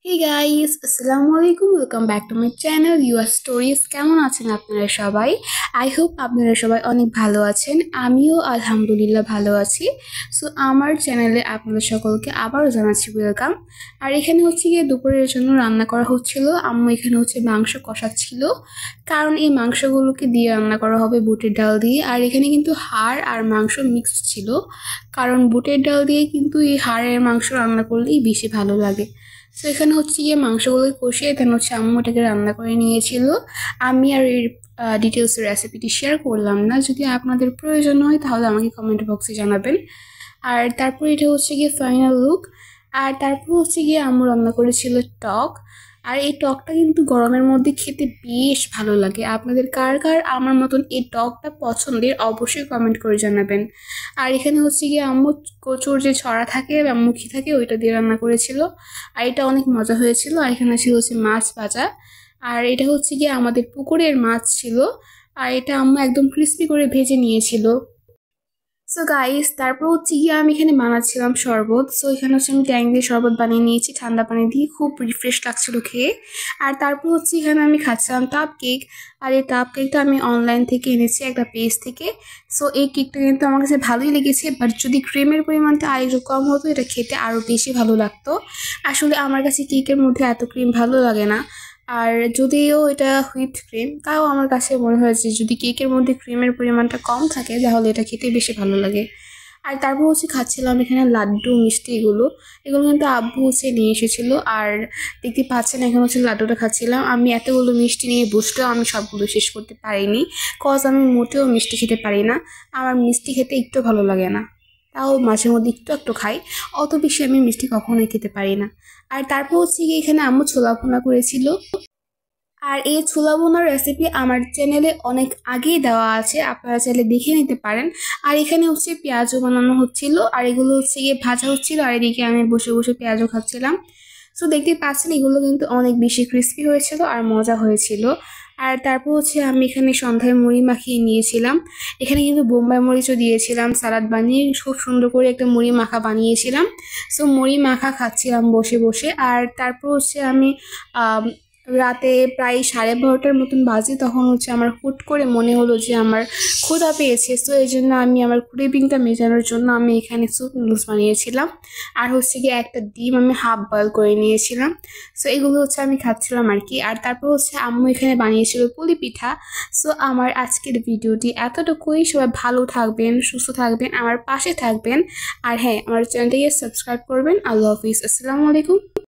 Hey guys, আসসালামু আলাইকুম, welcome back to my channel your stories. কেমন আছেন আপনারা সবাই? আই হোপ আপনারা সবাই অনেক ভালো আছেন। আমিও আলহামদুলিল্লাহ ভালো আছি। সো আমার চ্যানেলে আপনাদের সকলকে আবারও জানাচ্ছি ওয়েলকাম। আর এখানে হচ্ছে গিয়ে দুপুরের জন্য রান্না করা হচ্ছিল। আম্মু এখানে হচ্ছে মাংস কষাচ্ছিল, কারণ এই মাংসগুলোকে দিয়ে রান্না করা হবে বুটের ডাল দিয়ে। আর এখানে কিন্তু হাড় আর মাংস মিক্সড ছিল, কারণ বুটের ডাল দিয়ে কিন্তু এই হাড়ের মাংস রান্না করলেই বেশি ভালো লাগে। সো এখানে হচ্ছে গিয়ে মাংসগুলো কষিয়ে দেন হচ্ছে আম্মু এটাকে রান্না করে নিয়েছিল। আমি আর এর ডিটেলস রেসিপিটি শেয়ার করলাম না। যদি আপনাদের প্রয়োজন হয় তাহলে আমাকে কমেন্ট বক্সে জানাবেন। আর তারপর এটা হচ্ছে গিয়ে ফাইনাল লুক। আর তারপর হচ্ছে গিয়ে আম্মু রান্না করেছিল টক। আর এই টকটা কিন্তু গরমের মধ্যে খেতে বেশ ভালো লাগে। আপনাদের কার কার আমার মতন এই টকটা পছন্দের অবশ্যই কমেন্ট করে জানাবেন। আর এখানে হচ্ছে গিয়ে আম্মু কচুর যে ছড়া থাকে বা মুখি থাকে ওইটা দিয়ে রান্না করেছিল। আর এটা অনেক মজা হয়েছিল। আর এখানে ছিল হচ্ছে মাছ ভাজা। আর এটা হচ্ছে গিয়ে আমাদের পুকুরের মাছ ছিল। আর এটা আম্মু একদম ক্রিস্পি করে ভেজে নিয়েছিল। সো গাইস, তারপর হচ্ছে গিয়ে আমি এখানে বানাচ্ছিলাম শরবত। সো এখানে হচ্ছে আমি ট্যাং দিয়ে শরবত বানিয়ে নিয়েছি ঠান্ডা পানি দিয়ে, খুব রিফ্রেশ লাগছিল খেয়ে। আর তারপর হচ্ছে এখানে আমি খাচ্ছিলাম কাপ কেক। আর এই কাপ কেকটা আমি অনলাইন থেকে এনেছি একটা পেজ থেকে। সো এই কেকটা কিন্তু আমার কাছে ভালোই লেগেছে, বাট যদি ক্রিমের পরিমাণটা আর একটু কম হতো এটা খেতে আরও বেশি ভালো লাগতো। আসলে আমার কাছে কেকের মধ্যে এত ক্রিম ভালো লাগে না। আর যদিও এটা হুইপ ক্রিম, তাও আমার কাছে মনে হয়েছে যদি কেকের মধ্যে ক্রিমের পরিমাণটা কম থাকে তাহলে এটা খেতে বেশি ভালো লাগে। আর তারপর হচ্ছে খাচ্ছিলাম এখানে লাড্ডু মিষ্টি, এগুলো এগুলো কিন্তু আব্বু হচ্ছে নিয়ে এসেছিল। আর দেখতে পাচ্ছেন এখানে হচ্ছে লাড্ডুটা খাচ্ছিলাম। আমি এতগুলো মিষ্টি নিয়ে বসলেও আমি সবগুলো শেষ করতে পারিনি, কজ আমি মোটেও মিষ্টি খেতে পারি না। আমার মিষ্টি খেতে একটু ভালো লাগে না, তাও মাঝে মধ্যে একটু একটু খাই। অত বেশি আমি মিষ্টি কখনোই খেতে পারি না। আর তারপর হচ্ছে গিয়ে এখানে আম্মু ছোলা ভুনা করেছিল। আর এই ছোলা ভুনার রেসিপি আমার চ্যানেলে অনেক আগেই দেওয়া আছে, আপনারা চাইলে দেখে নিতে পারেন। আর এখানে হচ্ছে পেঁয়াজও বানানো হচ্ছিল, আর এগুলো হচ্ছে গিয়ে ভাজা হচ্ছিল, আর এদিকে আমি বসে বসে পেঁয়াজও খাচ্ছিলাম। সো দেখতে পাচ্ছেন এগুলো কিন্তু অনেক বেশি ক্রিস্পি হয়েছিল আর মজা হয়েছিল। আর তারপর হচ্ছে আমি এখানে সন্ধ্যায় মুড়ি মাখিয়ে নিয়েছিলাম। এখানে কিন্তু বোম্বাই মরিচও দিয়েছিলাম, সালাদ বানিয়ে খুব সুন্দর করে একটা মুড়ি মাখা বানিয়েছিলাম। সো মুড়ি মাখা খাচ্ছিলাম বসে বসে। আর তারপর হচ্ছে আমি রাতে প্রায় 12:30টার মতন বাজে, তখন হচ্ছে আমার হুট করে মনে হলো যে আমার ক্ষুধা পেয়েছে। সো এই জন্য আমি আমার ক্রেভিংটা মেটানোর জন্য আমি এখানে স্যুপ নুডলস বানিয়েছিলাম। আর হচ্ছে গিয়ে একটা ডিম আমি হাফ বয়েল করে নিয়েছিলাম। সো এগুলো হচ্ছে আমি খাচ্ছিলাম আর কি। আর তারপর হচ্ছে আম্মু এখানে বানিয়েছিল পুলি পিঠা। সো আমার আজকের ভিডিওটি এতটুকুই। সবাই ভালো থাকবেন, সুস্থ থাকবেন, আমার পাশে থাকবেন। আর হ্যাঁ, আমার চ্যানেলটিকে সাবস্ক্রাইব করবেন। আল্লাহ হাফিজ, আসসালামু আলাইকুম।